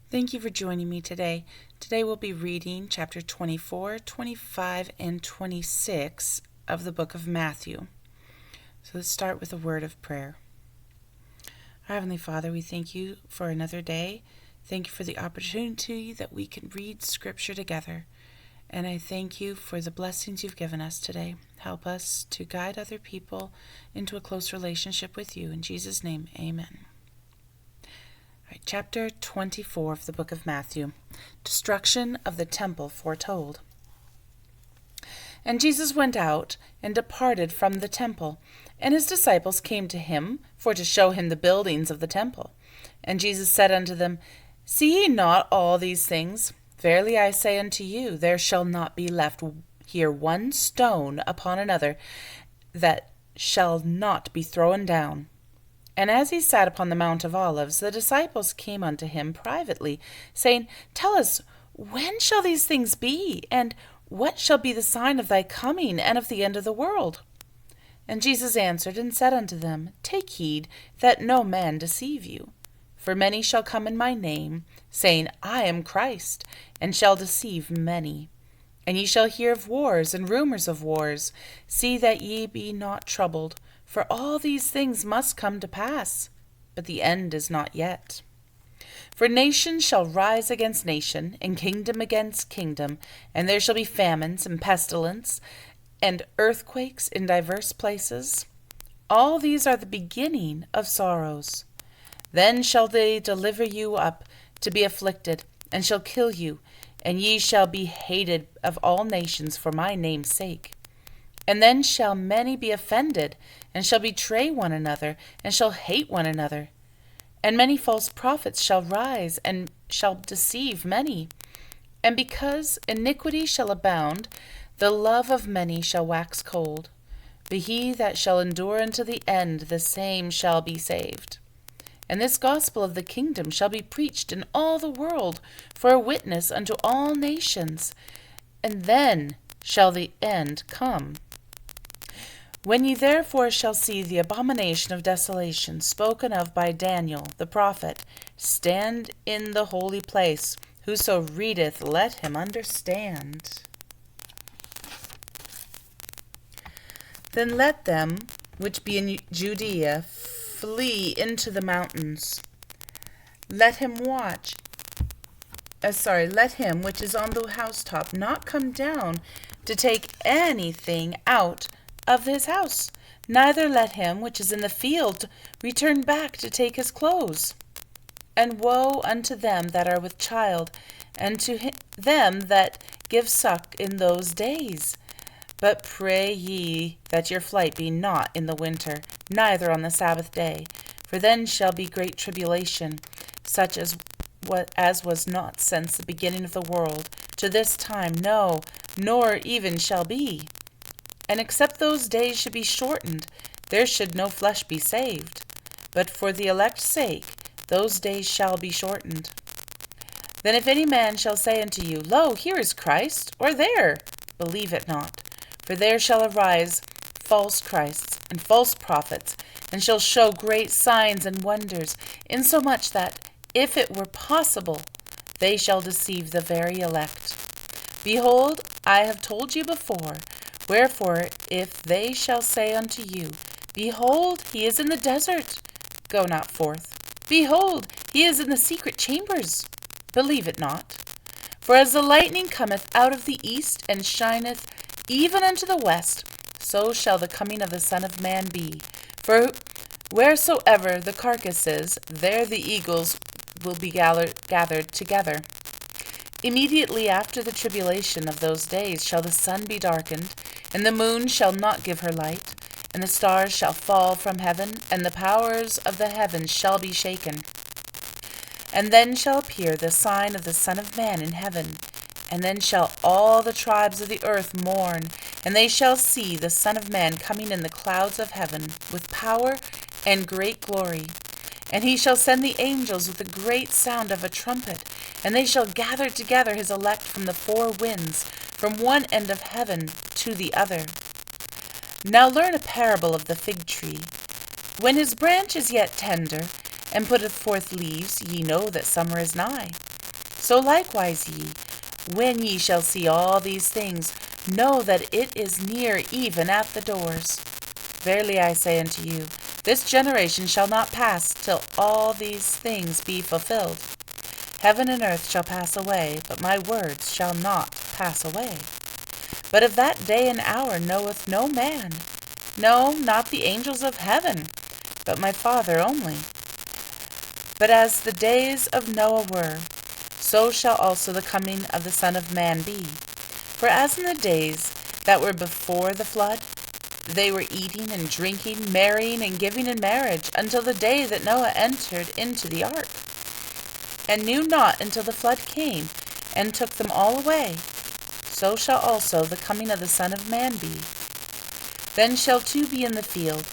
Thank you for joining me today. Today we'll be reading chapter 24, 25, and 26 of the book of Matthew. So let's start with a word of prayer. Our Heavenly Father, we thank you for another day. Thank you for the opportunity that we can read Scripture together. And I thank you for the blessings you've given us today. Help us to guide other people into a close relationship with you. In Jesus' name, amen. All right, chapter 24 of the book of Matthew. Destruction of the temple foretold. And Jesus went out and departed from the temple, and his disciples came to him for to show him the buildings of the temple. And Jesus said unto them, See ye not all these things? Verily I say unto you, there shall not be left here one stone upon another that shall not be thrown down. And as he sat upon the Mount of Olives, the disciples came unto him privately, saying, Tell us, when shall these things be? And what shall be the sign of thy coming and of the end of the world? And Jesus answered and said unto them, Take heed that no man deceive you. For many shall come in my name, saying, I am Christ, and shall deceive many. And ye shall hear of wars and rumors of wars. See that ye be not troubled, for all these things must come to pass, but the end is not yet. For nation shall rise against nation, and kingdom against kingdom, and there shall be famines and pestilence, and earthquakes in divers places. All these are the beginning of sorrows. Then shall they deliver you up to be afflicted, and shall kill you, and ye shall be hated of all nations for my name's sake. And then shall many be offended, and shall betray one another, and shall hate one another. And many false prophets shall rise, and shall deceive many. And because iniquity shall abound, the love of many shall wax cold. But he that shall endure unto the end, the same shall be saved. And this gospel of the kingdom shall be preached in all the world for a witness unto all nations, and then shall the end come. When ye therefore shall see the abomination of desolation spoken of by Daniel the prophet, stand in the holy place. Whoso readeth, let him understand. Then let them which be in Judea flee into the mountains. Let him which is on the housetop not come down to take anything out of his house, neither let him which is in the field return back to take his clothes. And woe unto them that are with child, and to them that give suck in those days. But pray ye that your flight be not in the winter, neither on the Sabbath day, for then shall be great tribulation, such as was not since the beginning of the world, to this time, no, nor even shall be. And except those days should be shortened, there should no flesh be saved. But for the elect's sake, those days shall be shortened. Then if any man shall say unto you, Lo, here is Christ, or there, believe it not. For there shall arise false Christs and false prophets, and shall show great signs and wonders, insomuch that, if it were possible, they shall deceive the very elect. Behold, I have told you before. Wherefore, if they shall say unto you, Behold, he is in the desert, go not forth. Behold, he is in the secret chambers, believe it not. For as the lightning cometh out of the east, and shineth even unto the west, so shall the coming of the Son of Man be. For wheresoever the carcass is, there the eagles will be gathered together. Immediately after the tribulation of those days shall the sun be darkened, and the moon shall not give her light, and the stars shall fall from heaven, and the powers of the heavens shall be shaken. And then shall appear the sign of the Son of Man in heaven. And then shall all the tribes of the earth mourn, and they shall see the Son of Man coming in the clouds of heaven with power and great glory. And he shall send the angels with a great sound of a trumpet, and they shall gather together his elect from the four winds, from one end of heaven to the other. Now learn a parable of the fig tree. When his branch is yet tender, and putteth forth leaves, ye know that summer is nigh. So likewise ye, when ye shall see all these things, know that it is near, even at the doors. Verily I say unto you, this generation shall not pass till all these things be fulfilled. Heaven and earth shall pass away, but my words shall not pass away. But of that day and hour knoweth no man, no, not the angels of heaven, but my Father only. But as the days of Noah were, so shall also the coming of the Son of Man be. For as in the days that were before the flood, they were eating and drinking, marrying and giving in marriage, until the day that Noah entered into the ark, and knew not until the flood came, and took them all away, so shall also the coming of the Son of Man be. Then shall two be in the field,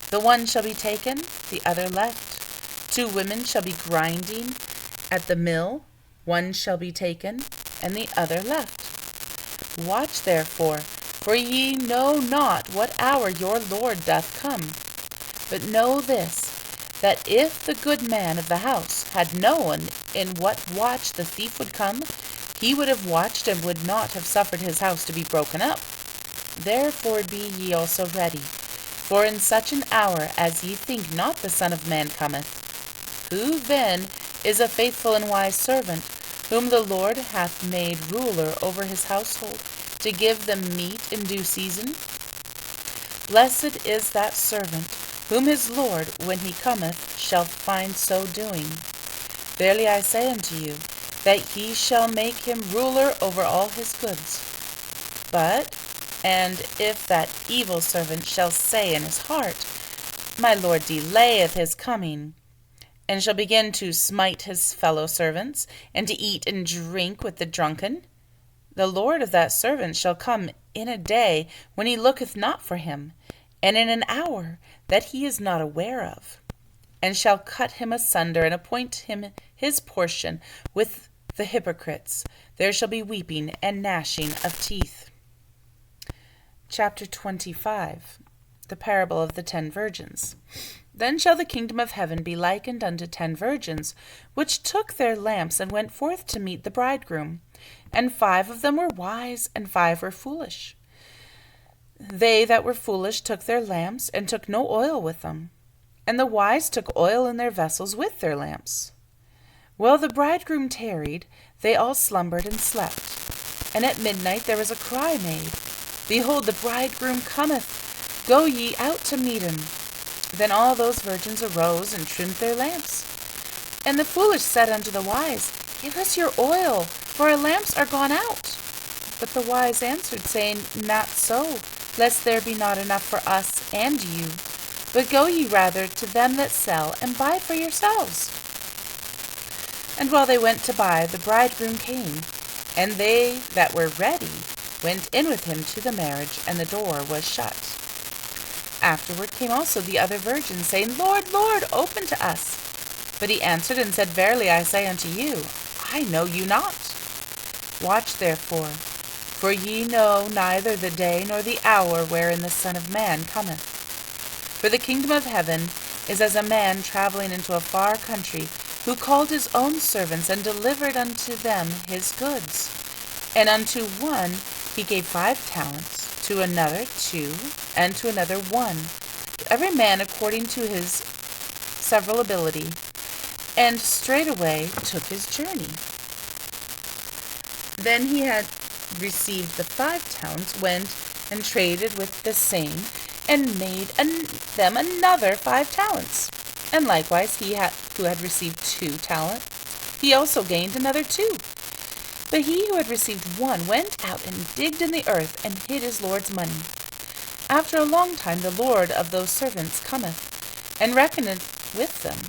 the one shall be taken, the other left. Two women shall be grinding at the mill, one shall be taken, and the other left. Watch therefore, for ye know not what hour your Lord doth come. But know this, that if the good man of the house had known in what watch the thief would come, he would have watched and would not have suffered his house to be broken up. Therefore be ye also ready, for in such an hour as ye think not the Son of Man cometh. Who then is a faithful and wise servant, whom the Lord hath made ruler over his household, to give them meat in due season? Blessed is that servant, whom his Lord, when he cometh, shall find so doing. Verily I say unto you, that he shall make him ruler over all his goods. But, and if that evil servant shall say in his heart, My Lord delayeth his coming, and shall begin to smite his fellow servants, and to eat and drink with the drunken, the Lord of that servant shall come in a day when he looketh not for him, and in an hour that he is not aware of, and shall cut him asunder, and appoint him his portion with the hypocrites. There shall be weeping and gnashing of teeth. Chapter 25. The parable of the 10 virgins. Then shall the kingdom of heaven be likened unto 10 virgins, which took their lamps and went forth to meet the bridegroom. And 5 of them were wise, and 5 were foolish. They that were foolish took their lamps, and took no oil with them. And the wise took oil in their vessels with their lamps. While the bridegroom tarried, they all slumbered and slept. And at midnight there was a cry made, Behold, the bridegroom cometh, go ye out to meet him. Then all those virgins arose and trimmed their lamps. And the foolish said unto the wise, Give us your oil, for our lamps are gone out. But the wise answered, saying, Not so, lest there be not enough for us and you. But go ye rather to them that sell, and buy for yourselves. And while they went to buy, the bridegroom came, and they that were ready went in with him to the marriage, and the door was shut. Afterward came also the other virgins, saying, Lord, Lord, open to us. But he answered and said, Verily I say unto you, I know you not. Watch therefore, for ye know neither the day nor the hour wherein the Son of Man cometh. For the kingdom of heaven is as a man travelling into a far country, who called his own servants, and delivered unto them his goods. And unto one he gave 5 talents, to another 2, and to another 1, every man according to his several ability, and straightway took his journey. Then he had received the 5 talents, went and traded with the same, and made them another 5 talents. And likewise he who had received 2 talents, he also gained another 2. But he who had received 1 went out and digged in the earth, and hid his Lord's money. After a long time the Lord of those servants cometh, and reckoneth with them.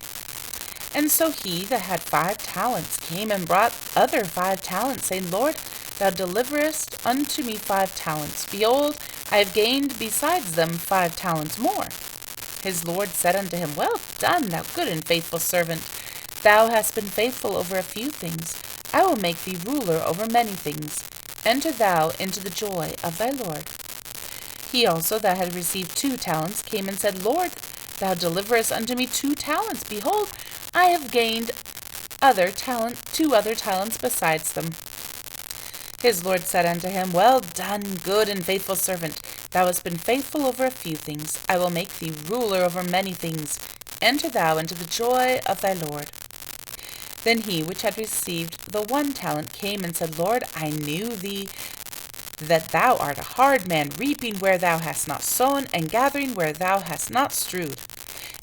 And so he that had 5 talents came and brought other 5 talents, saying, Lord, thou deliverest unto me 5 talents. Behold, I have gained besides them 5 talents more. His Lord said unto him, Well done, thou good and faithful servant. Thou hast been faithful over a few things. I will make thee ruler over many things. Enter thou into the joy of thy Lord. He also that had received 2 talents came and said, Lord, thou deliverest unto me 2 talents. Behold, I have gained 2 other talents besides them. His Lord said unto him, Well done, good and faithful servant. Thou hast been faithful over a few things. I will make thee ruler over many things. Enter thou into the joy of thy Lord. Then he which had received the 1 talent came and said, Lord, I knew thee, that thou art a hard man, reaping where thou hast not sown, and gathering where thou hast not strewed.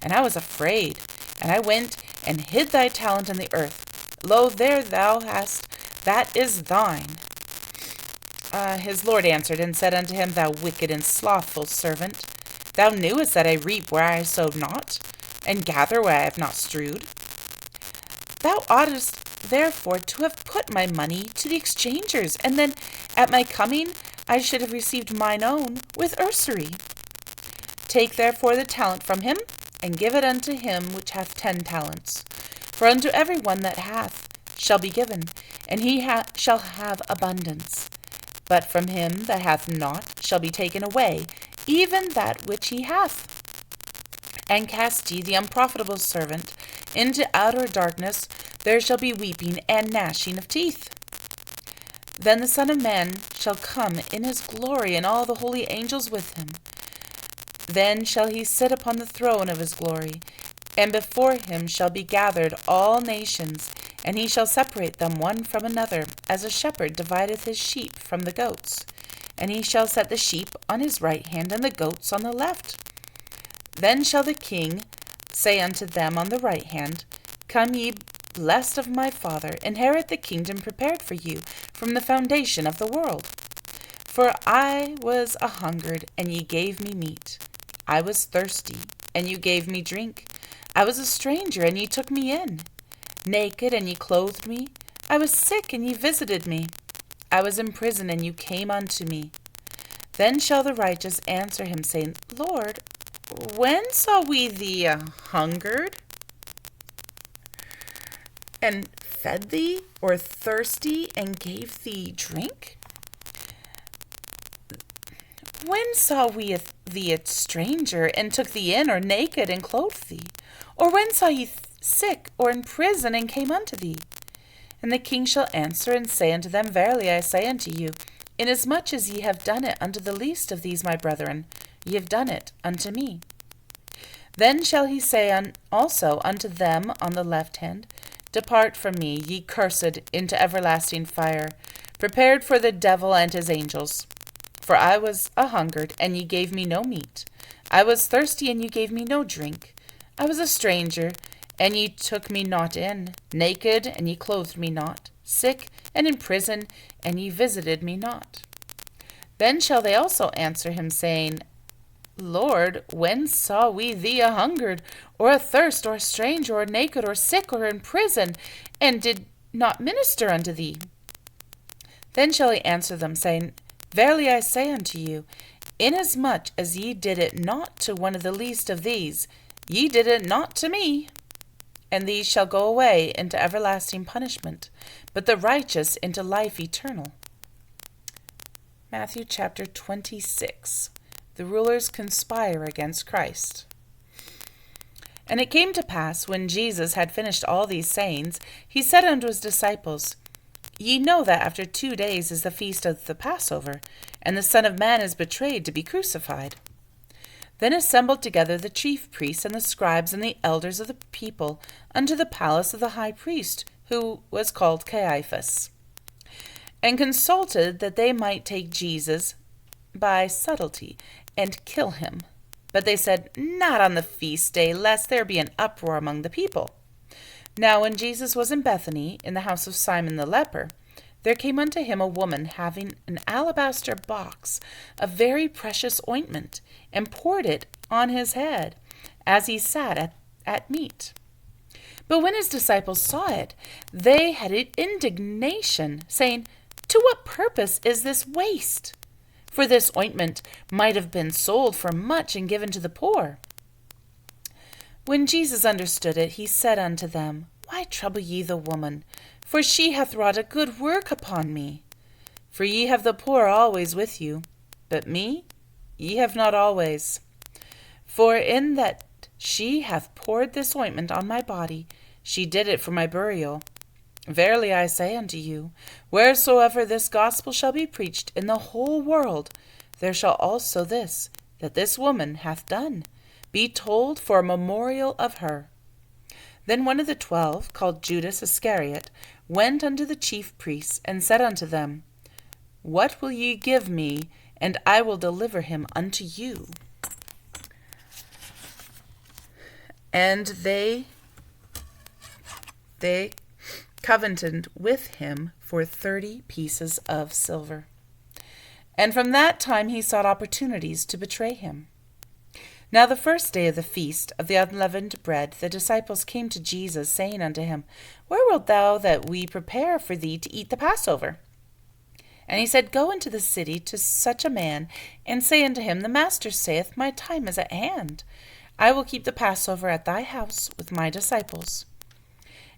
And I was afraid, and I went and hid thy talent in the earth. Lo, there thou hast, that is thine. His Lord answered and said unto him, Thou wicked and slothful servant, thou knewest that I reap where I sowed not, and gather where I have not strewed. Thou oughtest therefore to have put my money to the exchangers, and then at my coming I should have received mine own with usury. Take therefore the talent from him, and give it unto him which hath 10 talents. For unto every one that hath shall be given, and he shall have abundance. But from him that hath not shall be taken away, even that which he hath. And cast ye the unprofitable servant into outer darkness, there shall be weeping and gnashing of teeth. Then the Son of Man shall come in his glory, and all the holy angels with him. Then shall he sit upon the throne of his glory, and before him shall be gathered all nations, and he shall separate them one from another, as a shepherd divideth his sheep from the goats. And he shall set the sheep on his right hand, and the goats on the left. Then shall the king say unto them on the right hand, Come ye blessed of my Father, inherit the kingdom prepared for you from the foundation of the world. For I was a-hungered, and ye gave me meat. I was thirsty, and you gave me drink. I was a stranger, and ye took me in. Naked, and ye clothed me. I was sick, and ye visited me. I was in prison, and you came unto me. Then shall the righteous answer him, saying, Lord, when saw we thee hungered, and fed thee, or thirsty, and gave thee drink? When saw we thee a stranger, and took thee in, or naked, and clothed thee? Or when saw ye sick, or in prison, and came unto thee? And the king shall answer and say unto them, Verily I say unto you, inasmuch as ye have done it unto the least of these my brethren, ye have done it unto me. Then shall he say also unto them on the left hand, Depart from me, ye cursed, into everlasting fire, prepared for the devil and his angels. For I was a-hungered, and ye gave me no meat. I was thirsty, and ye gave me no drink. I was a stranger, and ye took me not in. Naked, and ye clothed me not. Sick, and in prison, and ye visited me not. Then shall they also answer him, saying, Lord, when saw we thee a-hungered, or athirst, or a stranger, or naked, or sick, or in prison, and did not minister unto thee? Then shall he answer them, saying, Verily I say unto you, inasmuch as ye did it not to one of the least of these, ye did it not to me. And these shall go away into everlasting punishment, but the righteous into life eternal. Matthew chapter 26. The rulers conspire against Christ. And it came to pass, when Jesus had finished all these sayings, he said unto his disciples, Ye know that after 2 days is the feast of the Passover, and the Son of Man is betrayed to be crucified. Then assembled together the chief priests and the scribes and the elders of the people unto the palace of the high priest, who was called Caiaphas, and consulted that they might take Jesus by subtlety, and kill him. But they said, Not on the feast day, lest there be an uproar among the people. Now when Jesus was in Bethany, in the house of Simon the leper, there came unto him a woman having an alabaster box of very precious ointment, and poured it on his head, as he sat at meat. But when his disciples saw it, they had indignation, saying, To what purpose is this waste? For this ointment might have been sold for much and given to the poor. When Jesus understood it, he said unto them, Why trouble ye the woman? For she hath wrought a good work upon me. For ye have the poor always with you, but me ye have not always. For in that she hath poured this ointment on my body, she did it for my burial. Verily I say unto you, wheresoever this gospel shall be preached in the whole world, there shall also this, that this woman hath done, be told for a memorial of her. Then one of the 12, called Judas Iscariot, went unto the chief priests, and said unto them, What will ye give me, and I will deliver him unto you? And they covenanted with him for 30 pieces of silver. And from that time he sought opportunities to betray him. Now the first day of the feast of the unleavened bread, the disciples came to Jesus, saying unto him, Where wilt thou that we prepare for thee to eat the Passover? And he said, Go into the city to such a man, and say unto him, The Master saith, My time is at hand. I will keep the Passover at thy house with my disciples.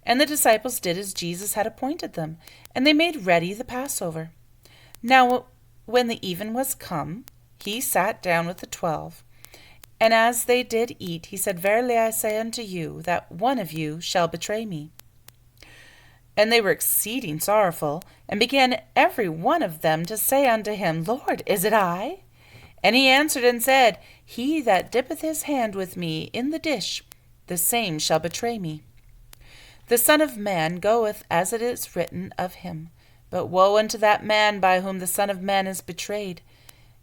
And the disciples did as Jesus had appointed them, and they made ready the Passover. Now when the even was come, he sat down with the 12. And as they did eat, he said, Verily I say unto you, that one of you shall betray me. And they were exceeding sorrowful, and began every one of them to say unto him, Lord, is it I? And he answered and said, He that dippeth his hand with me in the dish, the same shall betray me. The Son of Man goeth as it is written of him. But woe unto that man by whom the Son of Man is betrayed.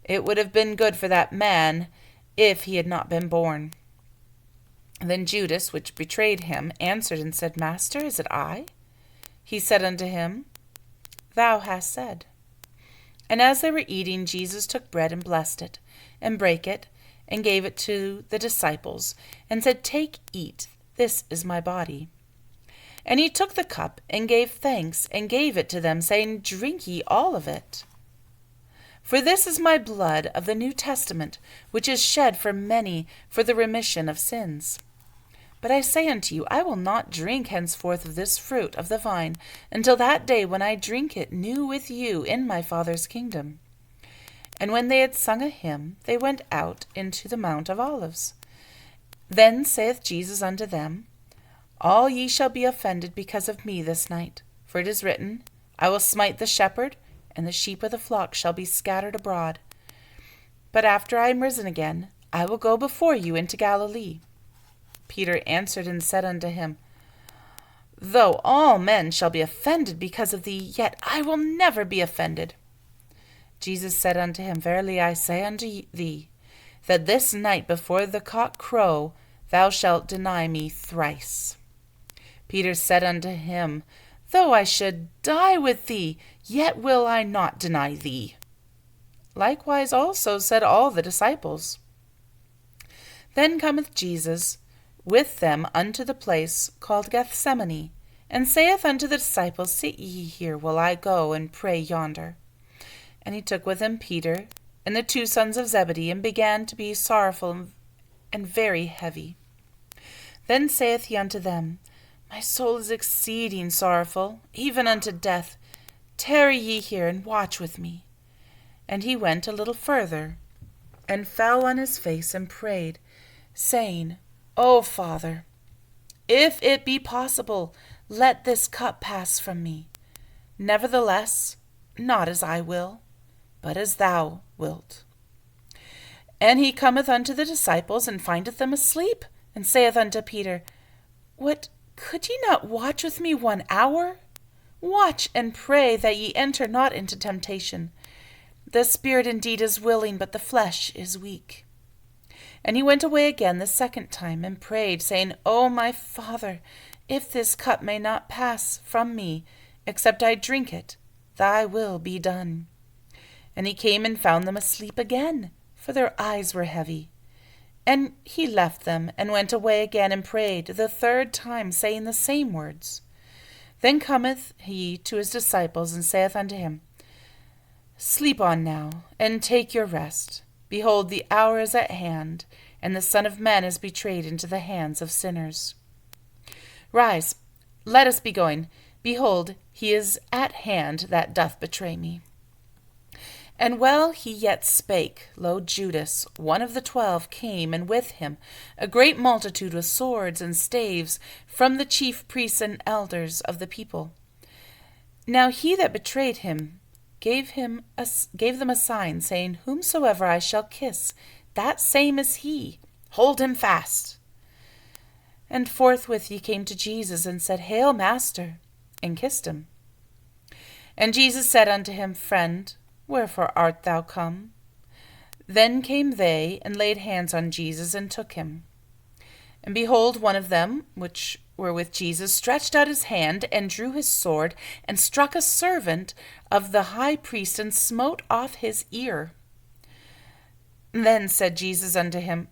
It would have been good for that man if he had not been born. Then Judas, which betrayed him, answered and said, Master, is it I? He said unto him, Thou hast said. And as they were eating, Jesus took bread and blessed it, and brake it, and gave it to the disciples, and said, Take, eat, this is my body. And he took the cup, and gave thanks, and gave it to them, saying, Drink ye all of it. For this is my blood of the New Testament, which is shed for many for the remission of sins. But I say unto you, I will not drink henceforth of this fruit of the vine, until that day when I drink it new with you in my Father's kingdom. And when they had sung a hymn, they went out into the Mount of Olives. Then saith Jesus unto them, All ye shall be offended because of me this night. For it is written, I will smite the shepherd, and the sheep of the flock shall be scattered abroad. But after I am risen again, I will go before you into Galilee. Peter answered and said unto him, Though all men shall be offended because of thee, yet I will never be offended. Jesus said unto him, Verily I say unto thee, that this night before the cock crow, thou shalt deny me thrice. Peter said unto him, Though I should die with thee, yet will I not deny thee. Likewise also said all the disciples. Then cometh Jesus with them unto the place called Gethsemane, and saith unto the disciples, Sit ye here, while I go and pray yonder. And he took with him Peter and the 2 sons of Zebedee, and began to be sorrowful and very heavy. Then saith he unto them, My soul is exceeding sorrowful, even unto death. Tarry ye here, and watch with me. And he went a little further, and fell on his face, and prayed, saying, O Father, if it be possible, let this cup pass from me. Nevertheless, not as I will, but as thou wilt. And he cometh unto the disciples, and findeth them asleep, and saith unto Peter, What, could ye not watch with me 1 hour? Watch and pray that ye enter not into temptation. The spirit indeed is willing, but the flesh is weak. And he went away again the 2nd time, and prayed, saying, O my Father, if this cup may not pass from me, except I drink it, thy will be done. And he came and found them asleep again, for their eyes were heavy. And he left them, and went away again, and prayed the 3rd time, saying the same words. Then cometh he to his disciples, and saith unto him, Sleep on now, and take your rest. Behold, the hour is at hand, and the Son of Man is betrayed into the hands of sinners. Rise, let us be going. Behold, he is at hand that doth betray me. And while he yet spake, lo, Judas, one of the 12, came, and with him a great multitude with swords and staves from the chief priests and elders of the people. Now he that betrayed him gave them a sign, saying, Whomsoever I shall kiss, that same is he. Hold him fast. And forthwith he came to Jesus, and said, Hail, Master, and kissed him. And Jesus said unto him, Friend, wherefore art thou come? Then came they, and laid hands on Jesus, and took him. And behold, one of them, which were with Jesus, stretched out his hand, and drew his sword, and struck a servant of the high priest, and smote off his ear. Then said Jesus unto him,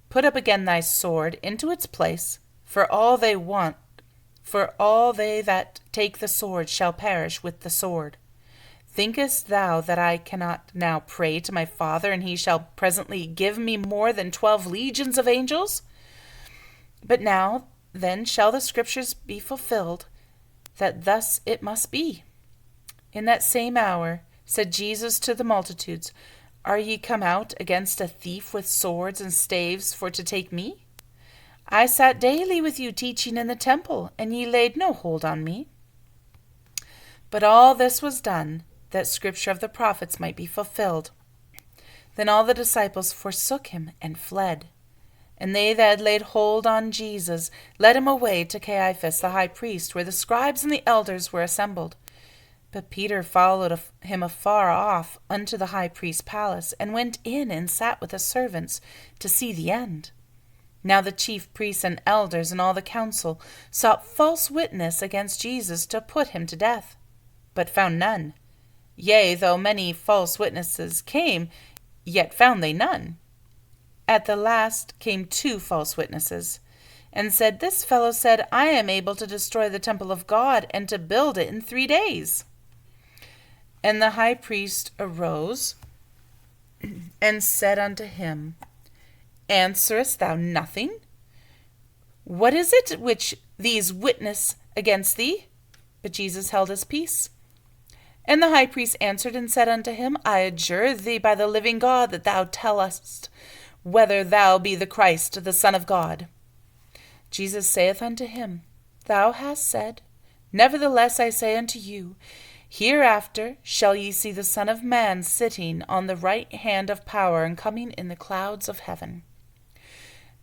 Put up again thy sword into its place, for all they that take the sword shall perish with the sword. Thinkest thou that I cannot now pray to my Father, and he shall presently give me more than 12 legions of angels? But now then shall the scriptures be fulfilled, that thus it must be. In that same hour said Jesus to the multitudes, Are ye come out against a thief with swords and staves for to take me? I sat daily with you teaching in the temple, and ye laid no hold on me. But all this was done, that scripture of the prophets might be fulfilled. Then all the disciples forsook him and fled. And they that had laid hold on Jesus led him away to Caiaphas the high priest, where the scribes and the elders were assembled. But Peter followed him afar off unto the high priest's palace, and went in and sat with the servants to see the end. Now the chief priests and elders and all the council sought false witness against Jesus to put him to death, but found none. Yea, though many false witnesses came, yet found they none. At the last came 2 false witnesses, and said, This fellow said, I am able to destroy the temple of God, and to build it in 3 days. And the high priest arose and said unto him, Answerest thou nothing? What is it which these witness against thee? But Jesus held his peace. And the high priest answered and said unto him, I adjure thee by the living God that thou tell us whether thou be the Christ, the Son of God. Jesus saith unto him, Thou hast said. Nevertheless I say unto you, Hereafter shall ye see the Son of Man sitting on the right hand of power, and coming in the clouds of heaven.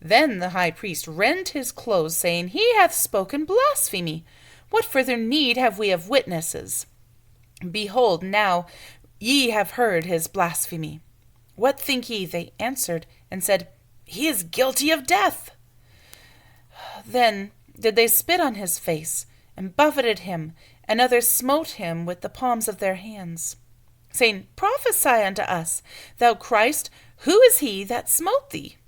Then the high priest rent his clothes, saying, He hath spoken blasphemy. What further need have we of witnesses? Behold, now ye have heard his blasphemy. What think ye? They answered and said, He is guilty of death. Then did they spit on his face, and buffeted him, and others smote him with the palms of their hands, saying, Prophesy unto us, thou Christ, who is he that smote thee?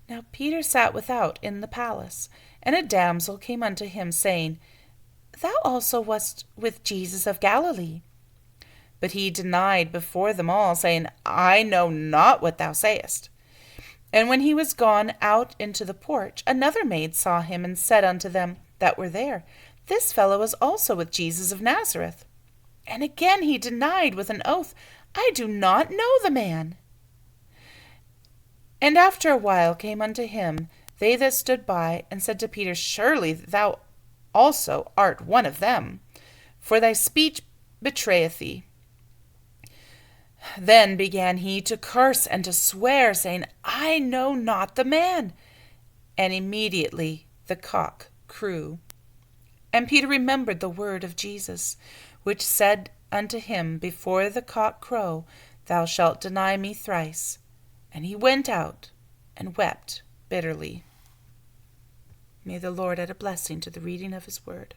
Now Peter sat without in the palace, and a damsel came unto him, saying, Thou also wast with Jesus of Galilee. But he denied before them all, saying, I know not what thou sayest. And when he was gone out into the porch, another maid saw him, and said unto them that were there, This fellow is also with Jesus of Nazareth. And again he denied with an oath, I do not know the man. And after a while came unto him they that stood by, and said to Peter, Surely thou also art one of them, for thy speech betrayeth thee. Then began he to curse and to swear, saying, I know not the man. And immediately the cock crew. And Peter remembered the word of Jesus, which said unto him, Before the cock crow, thou shalt deny me thrice. And he went out and wept bitterly. May the Lord add a blessing to the reading of his word.